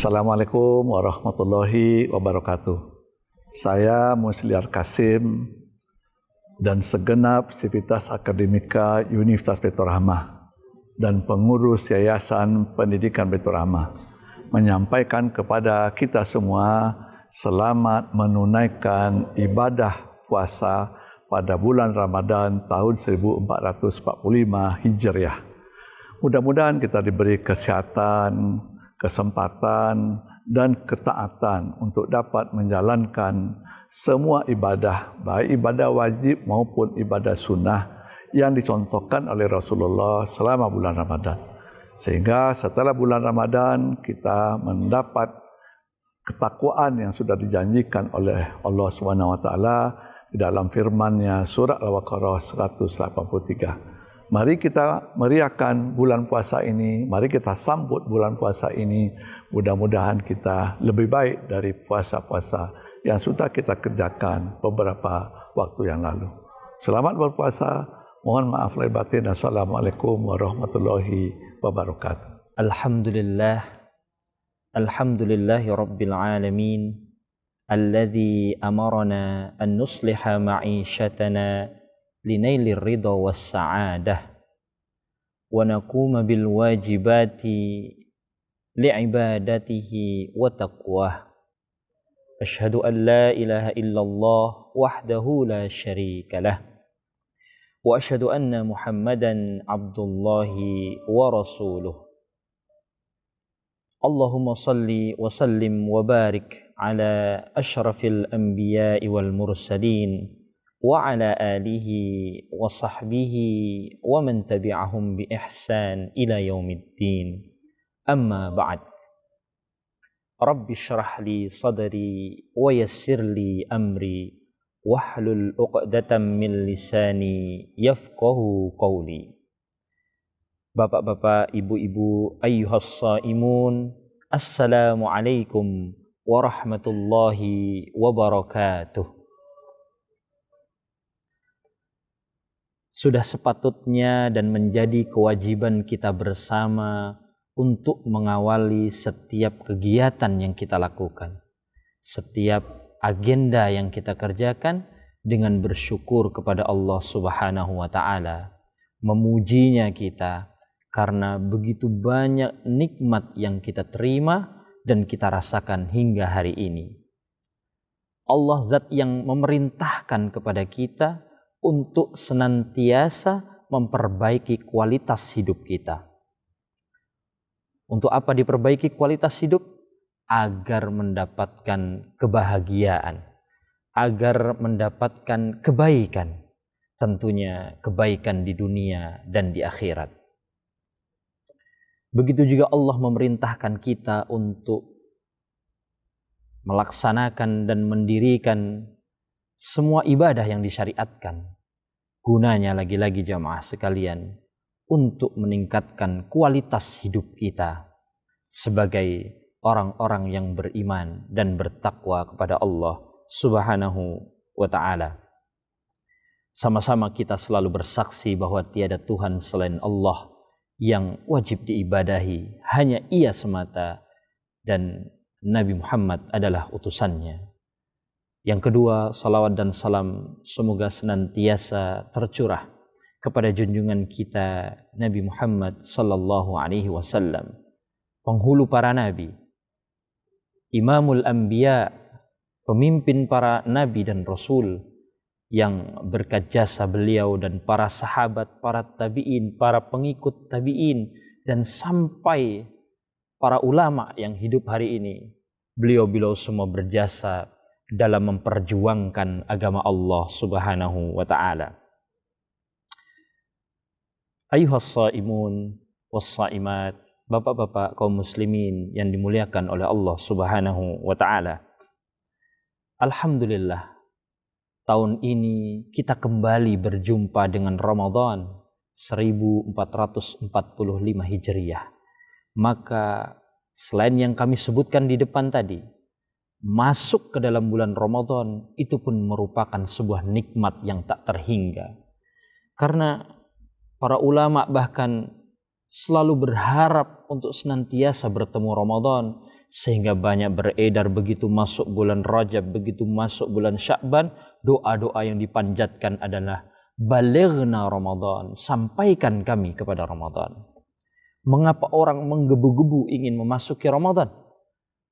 Assalamualaikum warahmatullahi wabarakatuh. Saya Musliar Kasim dan segenap sivitas akademika Universitas Baitur Rahmah dan pengurus Yayasan Pendidikan Baitur Rahmah menyampaikan kepada kita semua selamat menunaikan ibadah puasa pada bulan Ramadan tahun 1445 Hijriah. Mudah-mudahan kita diberi kesehatan, kesempatan, dan ketaatan untuk dapat menjalankan semua ibadah, baik ibadah wajib maupun ibadah sunnah yang dicontohkan oleh Rasulullah selama bulan Ramadan. Sehingga setelah bulan Ramadan kita mendapat ketakwaan yang sudah dijanjikan oleh Allah SWT di dalam firman-Nya surah Al-Baqarah 183. Mari kita meriahkan bulan puasa ini, mari kita sambut bulan puasa ini. Mudah-mudahan kita lebih baik dari puasa-puasa yang sudah kita kerjakan beberapa waktu yang lalu. Selamat berpuasa, mohon maaf lahir batin. Assalamualaikum warahmatullahi wabarakatuh. Alhamdulillahi Rabbil Alamin, alladhi amarana an nusliha ma'ishatana linailir ridha was sa'adah wa naquma bil wajibati li'ibadatihi wa taqwah. Asyhadu an la ilaha illallah wahdahu la syarika lah wa asyhadu anna Muhammadan abdullahi wa rasuluh. Allahumma salli wa sallim wa barik ala asyrafil anbiya'i wal mursalin wa ala alihi wa sahbihi wa man tabi'ahum bi ihsan ila yaumiddin. Amma ba'd. Rabbi syrah li sadri wa yassir li amri wahlul 'uqdatam min lisani yafqahu qawli. Bapak-bapak, ibu-ibu, ayyuhas shaimun, assalamualaikum warahmatullahi wabarakatuh. Sudah sepatutnya dan menjadi kewajiban kita bersama untuk mengawali setiap kegiatan yang kita lakukan, setiap agenda yang kita kerjakan dengan bersyukur kepada Allah Subhanahu wa Ta'ala, memujinya kita karena begitu banyak nikmat yang kita terima dan kita rasakan hingga hari ini. Allah zat yang memerintahkan kepada kita untuk senantiasa memperbaiki kualitas hidup kita. Untuk apa diperbaiki kualitas hidup? Agar mendapatkan kebahagiaan, agar mendapatkan kebaikan, tentunya kebaikan di dunia dan di akhirat. Begitu juga Allah memerintahkan kita untuk melaksanakan dan mendirikan semua ibadah yang disyariatkan. Gunanya lagi-lagi jamaah sekalian untuk meningkatkan kualitas hidup kita sebagai orang-orang yang beriman dan bertakwa kepada Allah Subhanahu wa Ta'ala. Sama-sama kita selalu bersaksi bahwa tiada Tuhan selain Allah yang wajib diibadahi, hanya Ia semata, dan Nabi Muhammad adalah utusannya. Yang kedua, salawat dan salam semoga senantiasa tercurah kepada junjungan kita Nabi Muhammad sallallahu alaihi wasallam, penghulu para nabi, imamul anbiya, pemimpin para nabi dan rasul, yang berkat jasa beliau dan para sahabat, para tabi'in, para pengikut tabi'in, dan sampai para ulama yang hidup hari ini. Beliau semua berjasa dalam memperjuangkan agama Allah Subhanahu wa Ta'ala. Ayyuhas shaimun was shaimat, bapak-bapak kaum muslimin yang dimuliakan oleh Allah Subhanahu wa Ta'ala. Alhamdulillah, tahun ini kita kembali berjumpa dengan Ramadan 1445 Hijriah. Maka selain yang kami sebutkan di depan tadi, masuk ke dalam bulan Ramadan itu pun merupakan sebuah nikmat yang tak terhingga. Karena para ulama bahkan selalu berharap untuk senantiasa bertemu Ramadan, Sehingga banyak beredar begitu masuk bulan Rajab, begitu masuk bulan Sya'ban, doa-doa yang dipanjatkan adalah balighna Ramadan, sampaikan kami kepada Ramadan. Mengapa orang menggebu-gebu ingin memasuki Ramadan?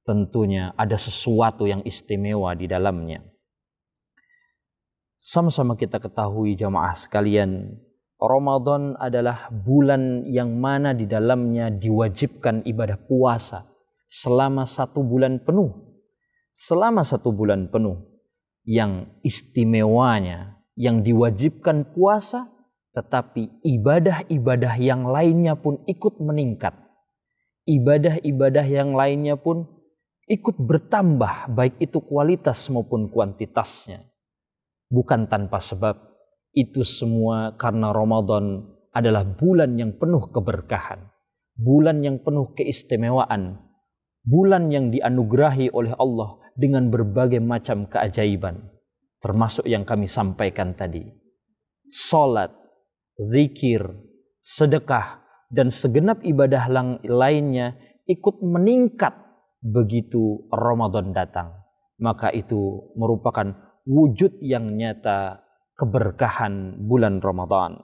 Tentunya ada sesuatu yang istimewa di dalamnya. Sama-sama kita ketahui jamaah sekalian, Ramadan adalah bulan yang mana di dalamnya diwajibkan ibadah puasa selama 1 bulan penuh. Selama 1 bulan penuh yang istimewanya, yang diwajibkan puasa, tetapi ibadah-ibadah yang lainnya pun ikut meningkat. Ibadah-ibadah yang lainnya pun ikut bertambah, baik itu kualitas maupun kuantitasnya. Bukan tanpa sebab, itu semua karena Ramadan adalah bulan yang penuh keberkahan, bulan yang penuh keistimewaan, bulan yang dianugerahi oleh Allah dengan berbagai macam keajaiban, termasuk yang kami sampaikan tadi. Salat, zikir, sedekah, dan segenap ibadah lainnya ikut meningkat begitu Ramadan datang. Maka itu merupakan wujud yang nyata keberkahan bulan Ramadan.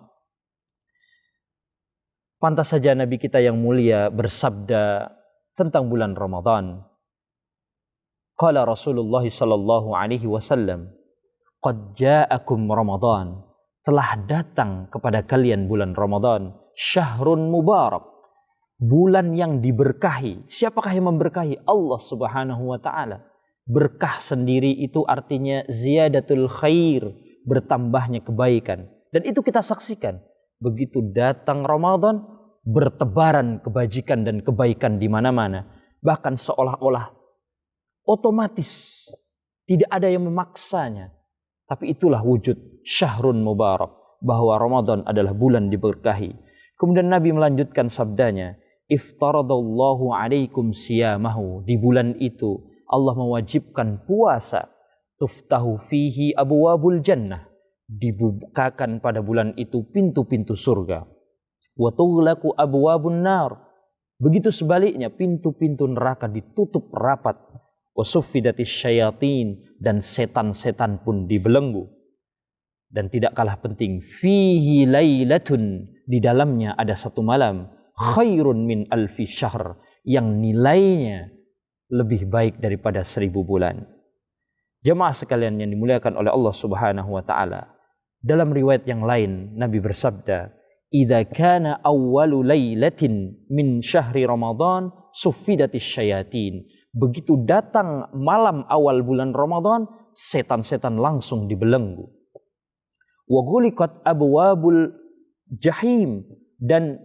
Pantas saja Nabi kita yang mulia bersabda tentang bulan Ramadan. Qala Rasulullah sallallahu alaihi wasallam, "Qad ja'akum Ramadan." Telah datang kepada kalian bulan Ramadan, syahrun mubarak, bulan yang diberkahi. Siapakah yang memberkahi? Allah Subhanahu wa taala. Berkah sendiri itu artinya ziyadatul khair, bertambahnya kebaikan. Dan itu kita saksikan. Begitu datang Ramadan, bertebaran kebajikan dan kebaikan di mana-mana. Bahkan seolah-olah otomatis, tidak ada yang memaksanya. Tapi itulah wujud syahrun mubarak, bahwa Ramadan adalah bulan diberkahi. Kemudian Nabi melanjutkan sabdanya, iftaradallahu alaikum siyamahu. Di bulan itu Allah mewajibkan puasa. Tuftahu fihi abwabul jannah. Dibukakan pada bulan itu pintu-pintu surga. Wa tughlaqu abwabun nar. Begitu sebaliknya, pintu-pintu neraka ditutup rapat. Wa suffidatis syayatin, dan setan-setan pun dibelenggu. Dan tidak kalah penting, fihi lailatun, di dalamnya ada 1 malam, khairun min alfi syahr, yang nilainya lebih baik daripada 1000 bulan. Jemaah sekalian yang dimuliakan oleh Allah Subhanahu wa taala, dalam riwayat yang lain Nabi bersabda, "Idza kana awwalu lailatin min syahri Ramadan suffidatis syayatin." Begitu datang malam awal bulan Ramadan, setan-setan langsung dibelenggu. Wa ghuliqat abwabul jahim, dan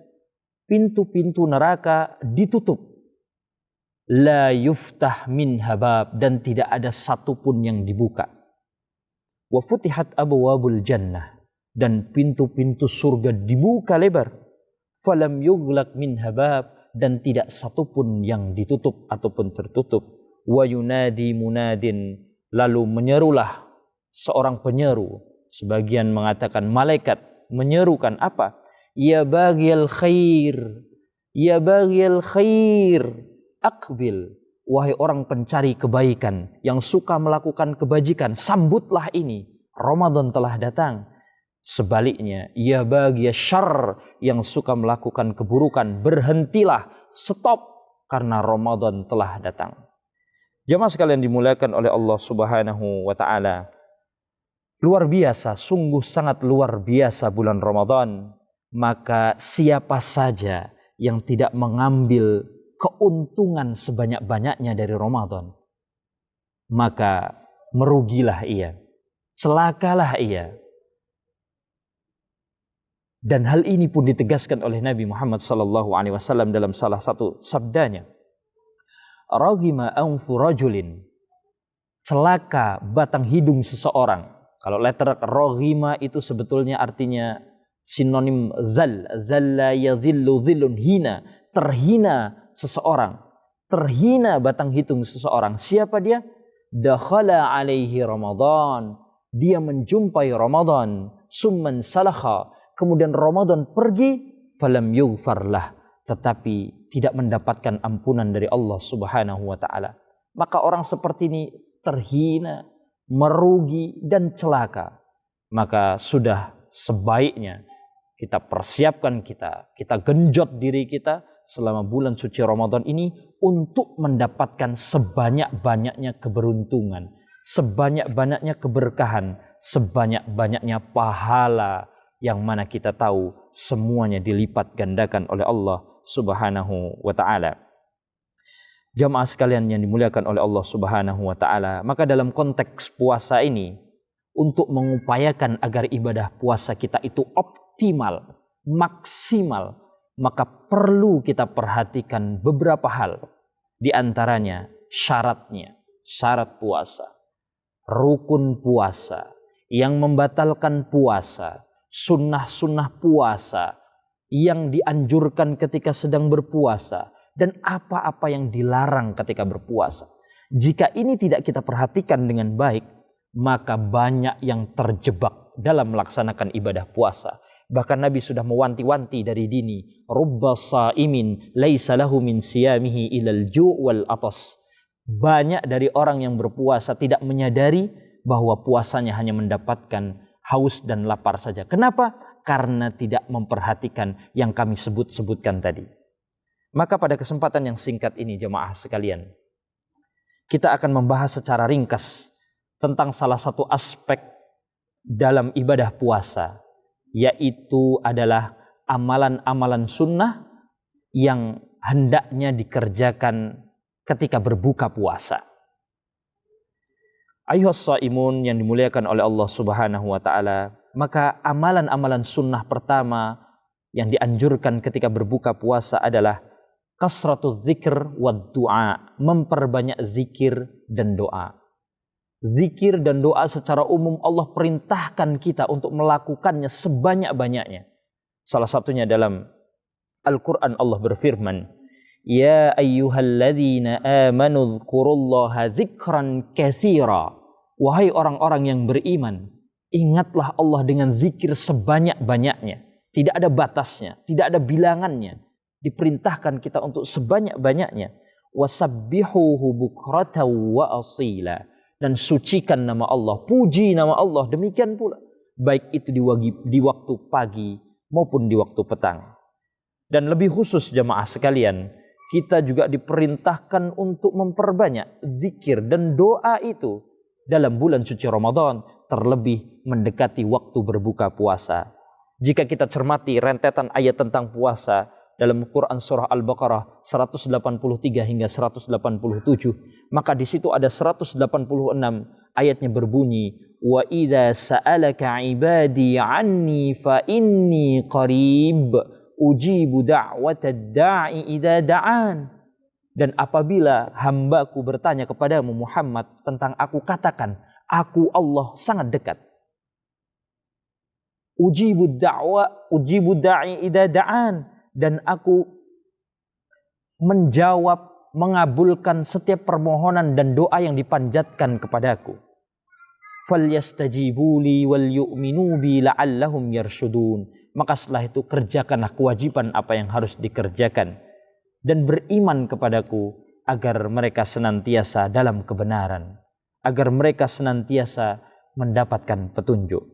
pintu-pintu neraka ditutup. La yuftah min habab, dan tidak ada satupun yang dibuka. Wa futihat abwabul jannah, dan pintu-pintu surga dibuka lebar. Falam yughlaq min habab, dan tidak satupun yang ditutup ataupun tertutup. Wa yunadi munadin, lalu menyerulah seorang penyeru. Sebagian mengatakan malaikat menyerukan apa? Ya baghiyal khair, ya baghiyal khair, aqbil. Wahai orang pencari kebaikan, yang suka melakukan kebajikan, sambutlah ini, Ramadan telah datang. Sebaliknya, ya bagi syarr, yang suka melakukan keburukan, berhentilah, stop, karena Ramadan telah datang. Jemaah sekalian dimuliakan oleh Allah Subhanahu wa taala. Luar biasa, sungguh sangat luar biasa bulan Ramadan. Maka siapa saja yang tidak mengambil keuntungan sebanyak-banyaknya dari Ramadan, maka merugilah ia, celakalah ia. Dan hal ini pun ditegaskan oleh Nabi Muhammad SAW dalam salah satu sabdanya. Raghima anfu rajulin, celaka batang hidung seseorang. Kalau letter raghima itu sebetulnya artinya sinonim zal. Zalla yadhillu dhillun, hina, terhina seseorang. Terhina batang hidung seseorang. Siapa dia? Dakhala alaihi Ramadan. Dia menjumpai Ramadan. Summan salakha. Kemudian Ramadan pergi, falam yughfarlah, tetapi tidak mendapatkan ampunan dari Allah Subhanahu wa taala. Maka orang seperti ini terhina, merugi dan celaka. Maka sudah sebaiknya kita persiapkan kita genjot diri kita selama bulan suci Ramadan ini untuk mendapatkan sebanyak-banyaknya keberuntungan, sebanyak-banyaknya keberkahan, sebanyak-banyaknya pahala yang mana kita tahu semuanya dilipat gandakan oleh Allah Subhanahu wa taala. Jamaah sekalian yang dimuliakan oleh Allah Subhanahu wa taala, maka dalam konteks puasa ini untuk mengupayakan agar ibadah puasa kita itu optimal, maksimal, maka perlu kita perhatikan beberapa hal. Di antaranya syaratnya, syarat puasa, rukun puasa, yang membatalkan puasa, sunnah-sunnah puasa, yang dianjurkan ketika sedang berpuasa, dan apa-apa yang dilarang ketika berpuasa. Jika ini tidak kita perhatikan dengan baik, maka banyak yang terjebak dalam melaksanakan ibadah puasa. Bahkan Nabi sudah mewanti-wanti dari dini, rubba shaimin laisa lahu min siyamihi ilal ju' wal atas. Banyak dari orang yang berpuasa tidak menyadari bahwa puasanya hanya mendapatkan haus dan lapar saja. Kenapa? Karena tidak memperhatikan yang kami sebutkan tadi. Maka pada kesempatan yang singkat ini jemaah sekalian, kita akan membahas secara ringkas tentang salah satu aspek dalam ibadah puasa, yaitu adalah amalan-amalan sunnah yang hendaknya dikerjakan ketika berbuka puasa. Ayuhas shaimun yang dimuliakan oleh Allah Subhanahu wa taala, maka amalan-amalan sunnah pertama yang dianjurkan ketika berbuka puasa adalah kasratuz dzikr wad du'a, memperbanyak zikir dan doa. Zikir dan doa secara umum Allah perintahkan kita untuk melakukannya sebanyak-banyaknya. Salah satunya dalam Al-Quran Allah berfirman, Ya ayyuhalladzina amanu dzkurullaha dzikran katsira. Wahai orang-orang yang beriman, ingatlah Allah dengan zikir sebanyak-banyaknya. Tidak ada batasnya, tidak ada bilangannya. Diperintahkan kita untuk sebanyak-banyaknya. Wasabbihuhu bukratan wa asila. Dan sucikan nama Allah, puji nama Allah, demikian pula baik itu di waktu pagi maupun di waktu petang. Dan lebih khusus jemaah sekalian, kita juga diperintahkan untuk memperbanyak zikir dan doa itu dalam bulan suci Ramadan, terlebih mendekati waktu berbuka puasa. Jika kita cermati rentetan ayat tentang puasa dalam Quran surah Al-Baqarah 183 hingga 187, maka di situ ada 186 ayatnya berbunyi, wa idza sa'alaka ibadi anni fa inni qarib ujibu da'watad da'i idza da'an. Dan apabila hambaku bertanya kepadamu Muhammad tentang aku, katakan aku Allah sangat dekat. Ujibu da'i idza da'an. Dan aku menjawab, mengabulkan setiap permohonan dan doa yang dipanjatkan kepadaku. فَلْيَسْتَجِيبُوا لِي وَلْيُؤْمِنُوا بِي لَعَلَّهُمْ يَرْشُدُونَ. Maka setelah itu kerjakanlah kewajiban apa yang harus dikerjakan. Dan beriman kepadaku agar mereka senantiasa dalam kebenaran. Agar mereka senantiasa mendapatkan petunjuk.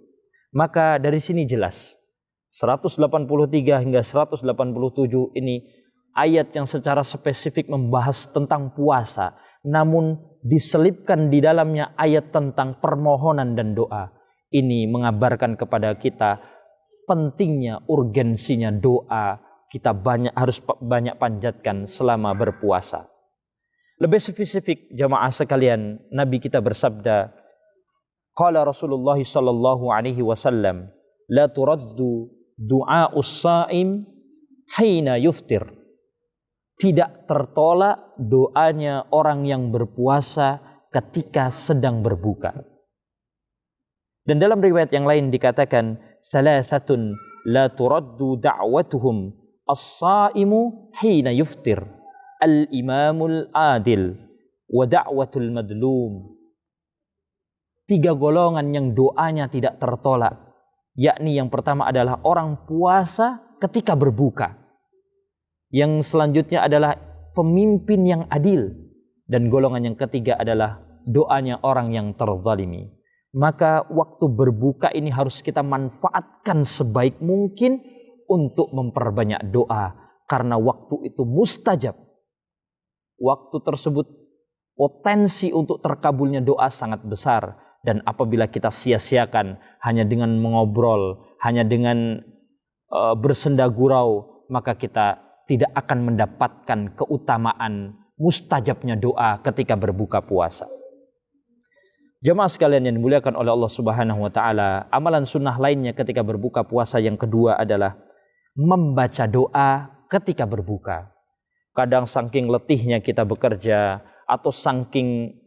Maka dari sini jelas 183 hingga 187 ini ayat yang secara spesifik membahas tentang puasa, namun diselipkan di dalamnya ayat tentang permohonan dan doa. Ini mengabarkan kepada kita pentingnya, urgensinya doa kita harus banyak panjatkan selama berpuasa. Lebih spesifik jamaah sekalian, Nabi kita bersabda, qala Rasulullah sallallahu alaihi wasallam, la turaddu du'a'us sha'im hina yuftir. Tidak tertolak doanya orang yang berpuasa ketika sedang berbuka. Dan dalam riwayat yang lain dikatakan, salasatun la turaddu da'watuhum as-sha'imu hina yuftir, al-imamul adil wa da'watul madlum. 3 golongan yang doanya tidak tertolak, yakni yang pertama adalah orang puasa ketika berbuka. Yang selanjutnya adalah pemimpin yang adil. Dan golongan yang ketiga adalah doanya orang yang terzalimi. Maka waktu berbuka ini harus kita manfaatkan sebaik mungkin untuk memperbanyak doa. Karena waktu itu mustajab. Waktu tersebut potensi untuk terkabulnya doa sangat besar. Dan apabila kita sia-siakan hanya dengan mengobrol, hanya dengan bersenda gurau, maka kita tidak akan mendapatkan keutamaan mustajabnya doa ketika berbuka puasa. Jemaah sekalian yang dimuliakan oleh Allah Subhanahu wa taala, amalan sunnah lainnya ketika berbuka puasa yang kedua adalah membaca doa ketika berbuka. Kadang saking letihnya kita bekerja atau saking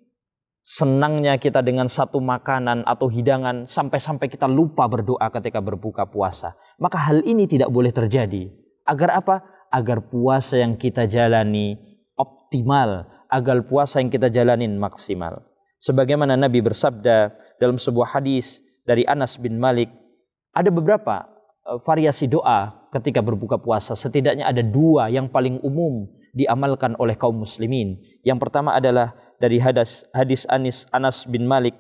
senangnya kita dengan satu makanan atau hidangan sampai-sampai kita lupa berdoa ketika berbuka puasa. Maka hal ini tidak boleh terjadi. Agar apa? Agar puasa yang kita jalani optimal, agar puasa yang kita jalanin maksimal. Sebagaimana Nabi bersabda dalam sebuah hadis dari Anas bin Malik, ada beberapa variasi doa ketika berbuka puasa. Setidaknya ada dua yang paling umum diamalkan oleh kaum muslimin. Yang pertama adalah dari hadis Anas bin Malik,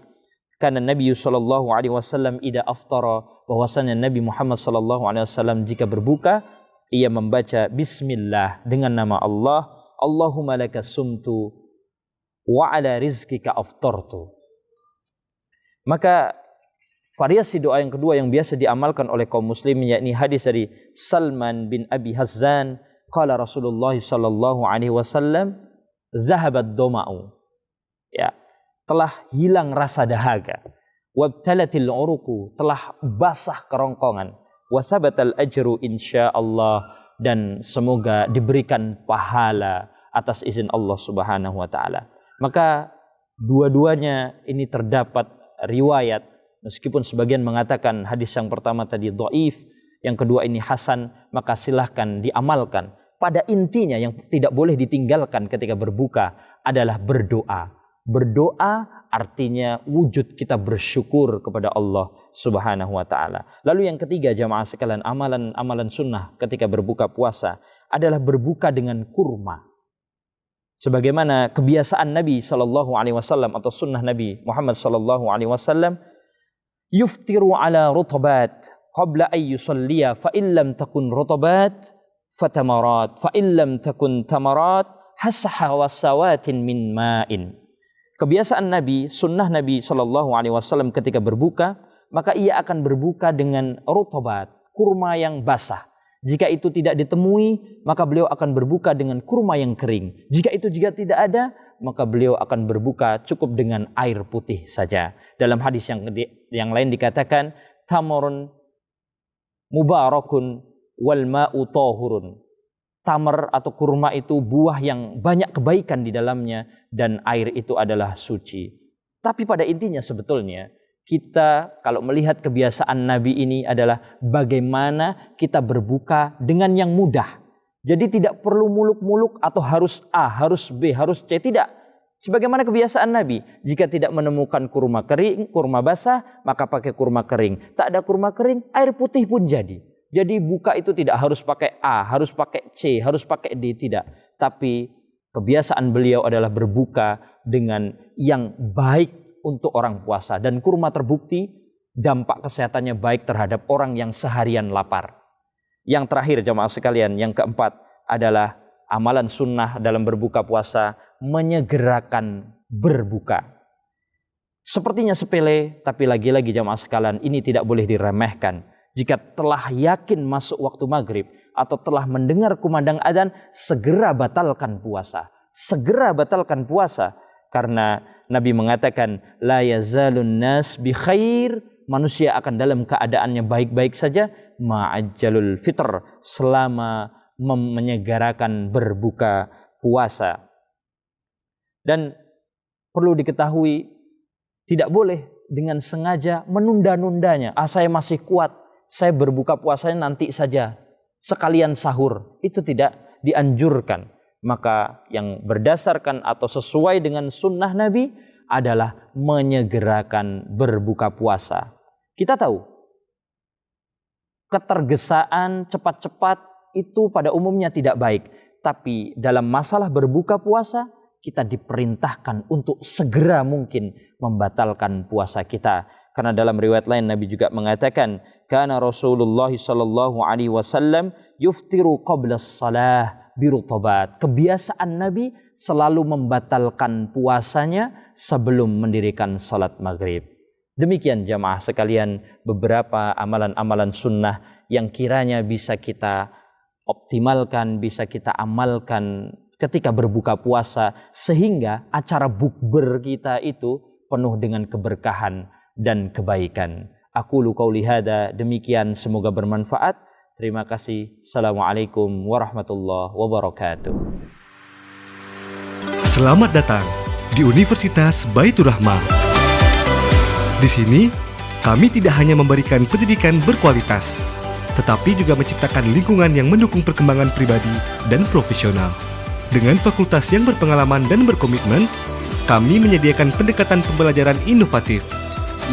karena Nabi sallallahu alaihi wasallam idza aftara, bahwasanya Nabi Muhammad sallallahu alaihi wasallam jika berbuka ia membaca bismillah dengan nama Allah, Allahumma laka sumtu wa ala rizkika aftartu. Maka variasi doa yang kedua yang biasa diamalkan oleh kaum muslimin yakni hadis dari Salman bin Abi Hazzan, qala Rasulullah sallallahu alaihi wasallam, dhahabat doma'u. Ya, telah hilang rasa dahaga. Wabtalatil uruqu, telah basah kerongkongan. Wa thabatal ajru insyaallah, dan semoga diberikan pahala atas izin Allah Subhanahu wa taala. Maka dua-duanya ini terdapat riwayat, meskipun sebagian mengatakan hadis yang pertama tadi dhaif, yang kedua ini hasan, maka silahkan diamalkan. Pada intinya yang tidak boleh ditinggalkan ketika berbuka adalah berdoa. Berdoa artinya wujud kita bersyukur kepada Allah Subhanahu wa taala. Lalu yang ketiga jamaah sekalian, amalan sunnah ketika berbuka puasa adalah berbuka dengan kurma. Sebagaimana kebiasaan Nabi sallallahu alaihi wasallam atau sunnah Nabi Muhammad sallallahu alaihi wasallam, yuftiru ala rutabat qabla ay yusalliya, fa in lam takun rutabat fatamarat, fa in lam takun tamarat hasha wasawatin min ma'in. Kebiasaan Nabi, sunnah Nabi sallallahu alaihi wasallam ketika berbuka, maka ia akan berbuka dengan rutabat, kurma yang basah. Jika itu tidak ditemui, maka beliau akan berbuka dengan kurma yang kering. Jika itu juga tidak ada, maka beliau akan berbuka cukup dengan air putih saja. Dalam hadis yang lain dikatakan, tamurun mubarakun wal ma'u tahurun. Tamar atau kurma itu buah yang banyak kebaikan di dalamnya dan air itu adalah suci. Tapi pada intinya sebetulnya kita kalau melihat kebiasaan Nabi ini adalah bagaimana kita berbuka dengan yang mudah. Jadi tidak perlu muluk-muluk atau harus A, harus B, harus C, tidak. Sebagaimana kebiasaan Nabi, jika tidak menemukan kurma kering, kurma basah, maka pakai kurma kering. Tak ada kurma kering, air putih pun jadi. Jadi buka itu tidak harus pakai A, harus pakai C, harus pakai D, tidak. Tapi kebiasaan beliau adalah berbuka dengan yang baik untuk orang puasa. Dan kurma terbukti dampak kesehatannya baik terhadap orang yang seharian lapar. Yang terakhir jamaah sekalian, yang keempat adalah amalan sunnah dalam berbuka puasa, menyegerakan berbuka. Sepertinya sepele, tapi lagi-lagi jamaah sekalian ini tidak boleh diremehkan. Jika telah yakin masuk waktu maghrib atau telah mendengar kumandang adzan, segera batalkan puasa. Segera batalkan puasa. Karena Nabi mengatakan, la yazalun nas bi khair, manusia akan dalam keadaannya baik-baik saja, ma'ajjalul fitr, selama menyegerakan berbuka puasa. Dan perlu diketahui, tidak boleh dengan sengaja menunda-nundanya. Saya masih kuat, saya berbuka puasanya nanti saja, sekalian sahur. Itu tidak dianjurkan. Maka yang berdasarkan atau sesuai dengan sunnah Nabi adalah menyegerakan berbuka puasa. Kita tahu, ketergesaan cepat-cepat itu pada umumnya tidak baik. Tapi dalam masalah berbuka puasa, kita diperintahkan untuk segera mungkin membatalkan puasa kita. Karena dalam riwayat lain Nabi juga mengatakan, kana Rasulullah sallallahu alaihi wasallam yuftiru qabla shalah birutabat. Kebiasaan Nabi selalu membatalkan puasanya sebelum mendirikan salat maghrib. Demikian jamaah sekalian beberapa amalan-amalan sunnah yang kiranya bisa kita optimalkan, bisa kita amalkan ketika berbuka puasa, sehingga acara bukber kita itu penuh dengan keberkahan dan kebaikan. Aqulu qauli hada, demikian, semoga bermanfaat. Terima kasih. Assalamualaikum warahmatullahi wabarakatuh. Selamat datang di Universitas Baitur Rahmah. Di sini, kami tidak hanya memberikan pendidikan berkualitas, tetapi juga menciptakan lingkungan yang mendukung perkembangan pribadi dan profesional. Dengan fakultas yang berpengalaman dan berkomitmen, kami menyediakan pendekatan pembelajaran inovatif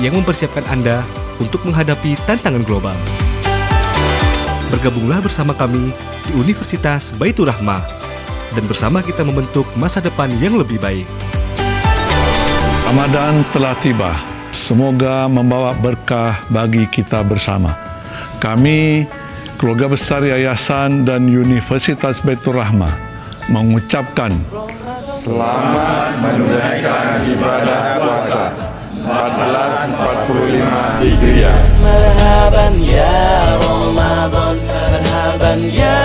yang mempersiapkan Anda untuk menghadapi tantangan global. Bergabunglah bersama kami di Universitas Baitur Rahmah dan bersama kita membentuk masa depan yang lebih baik. Ramadan telah tiba. Semoga membawa berkah bagi kita bersama. Kami, keluarga besar Yayasan dan Universitas Baitur Rahmah, mengucapkan selamat menunaikan ibadah puasa 1445 Hijriah. Marhaban ya Ramadan, marhaban ya